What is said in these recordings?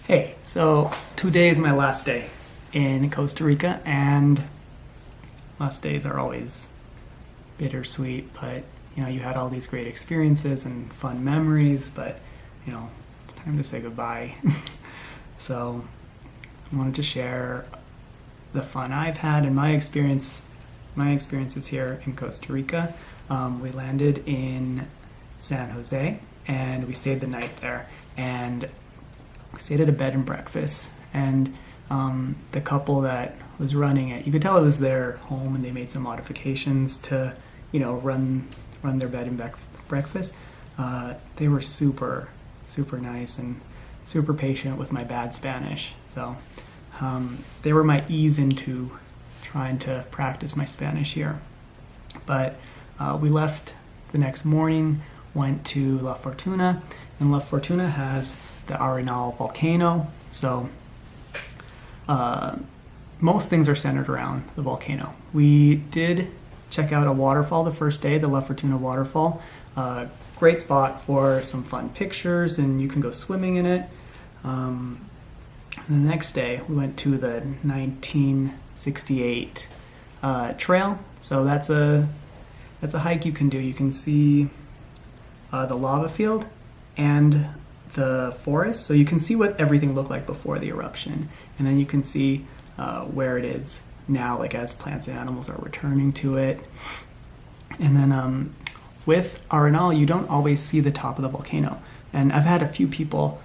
Hey, so today is my last day in Costa Rica, and last days are always bittersweet, but you had all these great experiences and fun memories, but it's time to say goodbye. So I wanted to share the fun I've had and my experiences here in Costa Rica. We landed in San Jose and we stayed the night there, and we stayed at a bed and breakfast, and the couple that was running it, you could tell it was their home, and they made some modifications to run their bed and breakfast. They were super nice and super patient with my bad Spanish, so they were my ease into trying to practice my Spanish here. But we left the next morning, went to La Fortuna, and La Fortuna has the Arenal Volcano. So most things are centered around the volcano. We did check out a waterfall the first day, the La Fortuna waterfall. Great spot for some fun pictures, and you can go swimming in it. And the next day we went to the 1968 trail. So that's a hike you can do. You can see the lava field and the forest, so you can see what everything looked like before the eruption, and then you can see where it is now, like as plants and animals are returning to it. And then with Arenal, you don't always see the top of the volcano, and I've had a few people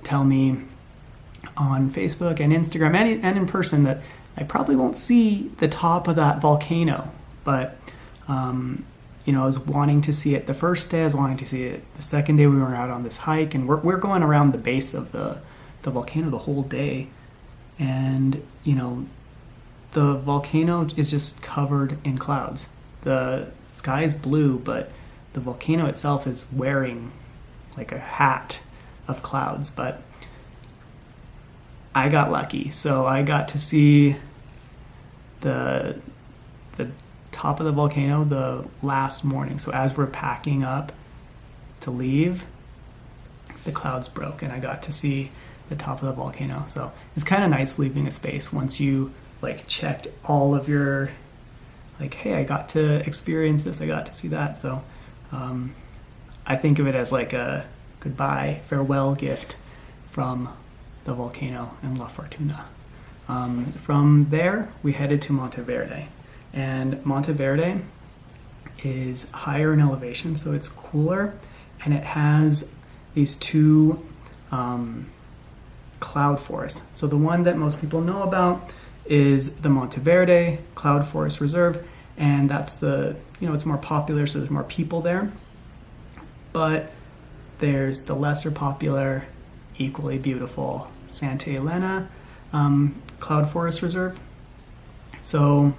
tell me on Facebook and Instagram and in person that I probably won't see the top of that volcano, but I was wanting to see it the first day. I was wanting to see it the second day. We were out on this hike, and we're going around the base of the volcano the whole day. And, the volcano is just covered in clouds. The sky is blue, but the volcano itself is wearing like a hat of clouds. But I got lucky. So I got to see the top of the volcano the last morning. So as we're packing up to leave, the clouds broke and I got to see the top of the volcano. So it's kind of nice leaving a space once you checked all of your hey, I got to experience this, I got to see that. So I think of it as like a goodbye, farewell gift from the volcano in La Fortuna. From there we headed to Monteverde. And Monteverde is higher in elevation, so it's cooler, and it has these two cloud forests. So the one that most people know about is the Monteverde Cloud Forest Reserve, and that's it's more popular, so there's more people there. But there's the lesser popular, equally beautiful Santa Elena Cloud Forest Reserve. So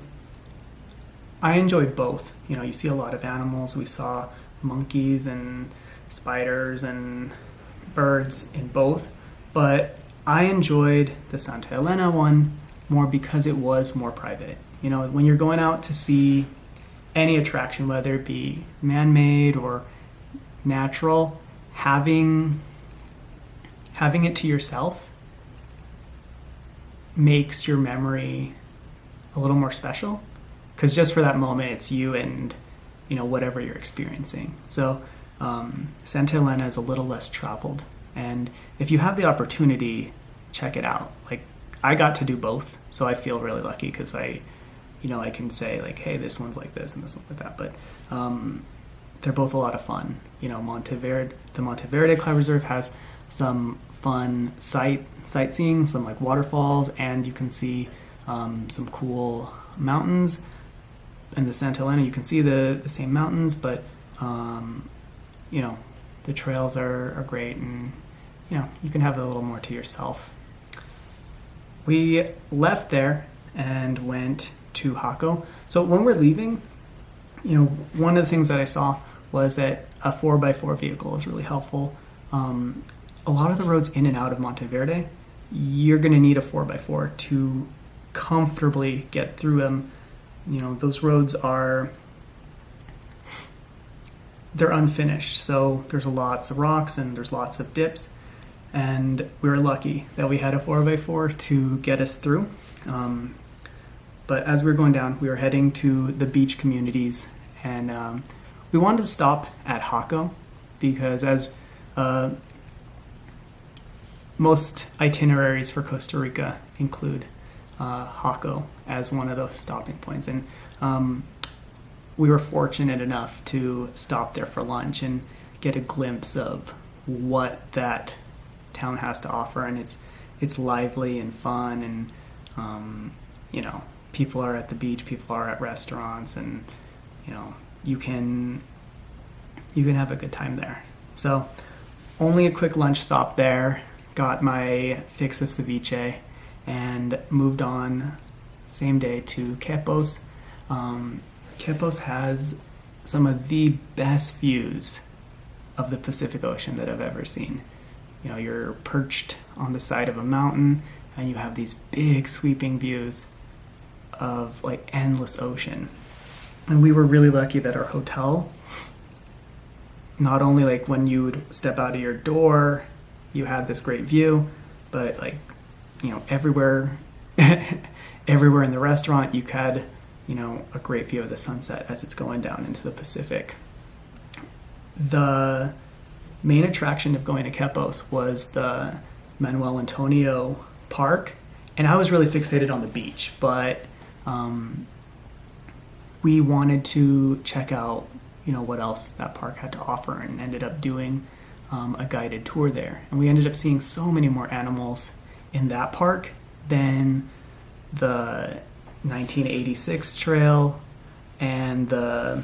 I enjoyed both. You see a lot of animals. We saw monkeys and spiders and birds in both, but I enjoyed the Santa Elena one more because it was more private. When you're going out to see any attraction, whether it be man-made or natural, having it to yourself makes your memory a little more special. Because just for that moment, it's you and, whatever you're experiencing. So Santa Elena is a little less traveled. And if you have the opportunity, check it out. I got to do both, so I feel really lucky because I can say, hey, this one's like this and this one's like that. But they're both a lot of fun. The Monteverde Cloud Reserve has some fun sightseeing, some waterfalls, and you can see some cool mountains. In the Santa Elena, you can see the same mountains, but the trails are great, and you can have a little more to yourself. We left there and went to Jaco. So when we're leaving, one of the things that I saw was that a 4x4 vehicle is really helpful. A lot of the roads in and out of Monteverde, you're going to need a 4x4 to comfortably get through them. Those roads they're unfinished, so there's lots of rocks and there's lots of dips. and we were lucky that we had a 4x4 to get us through. But as we were going down, we were heading to the beach communities, and we wanted to stop at Jaco because as most itineraries for Costa Rica include Jaco as one of those stopping points. And we were fortunate enough to stop there for lunch and get a glimpse of what that town has to offer. And it's lively and fun, and you know, people are at the beach, people are at restaurants, and you know, you can have a good time there. So only a quick lunch stop there, got my fix of ceviche, and moved on same day to Hippos. Hippos has some of the best views of the Pacific Ocean that I've ever seen. You know, you're perched on the side of a mountain and you have these big sweeping views of like endless ocean. And we were really lucky that our hotel, not only like when you would step out of your door, you had this great view, but like, you know, everywhere in the restaurant, you had, you know, a great view of the sunset as it's going down into the Pacific. The main attraction of going to Hippos was the Manuel Antonio Park, and I was really fixated on the beach, but we wanted to check out, you know, what else that park had to offer, and ended up doing a guided tour there. And we ended up seeing so many more animals in that park than the 1986 trail and the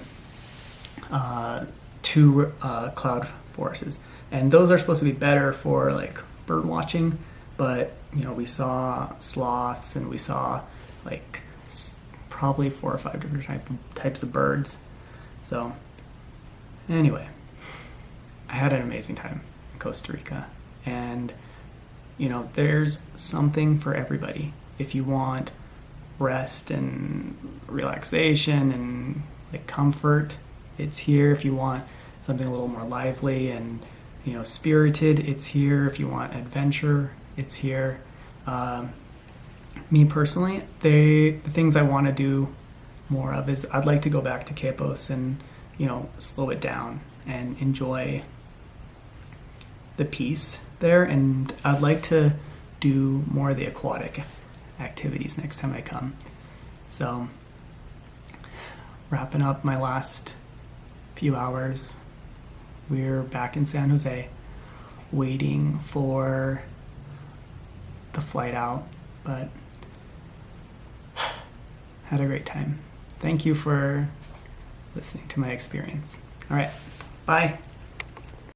two cloud forests. And those are supposed to be better for like bird watching, but you know, we saw sloths and we saw like probably 4 or 5 different types of birds. So anyway, I had an amazing time in Costa Rica, and you know, there's something for everybody. If you want rest and relaxation and like comfort, it's here. If you want something a little more lively and, you know, spirited, it's here. If you want adventure, it's here. Me personally, the things I want to do more of is I'd like to go back to Hippos and, you know, slow it down and enjoy the peace there. And I'd like to do more of the aquatic activities next time I come. So wrapping up my last few hours, we're back in San Jose waiting for the flight out, but had a great time. Thank you for listening to my experience. All right, bye.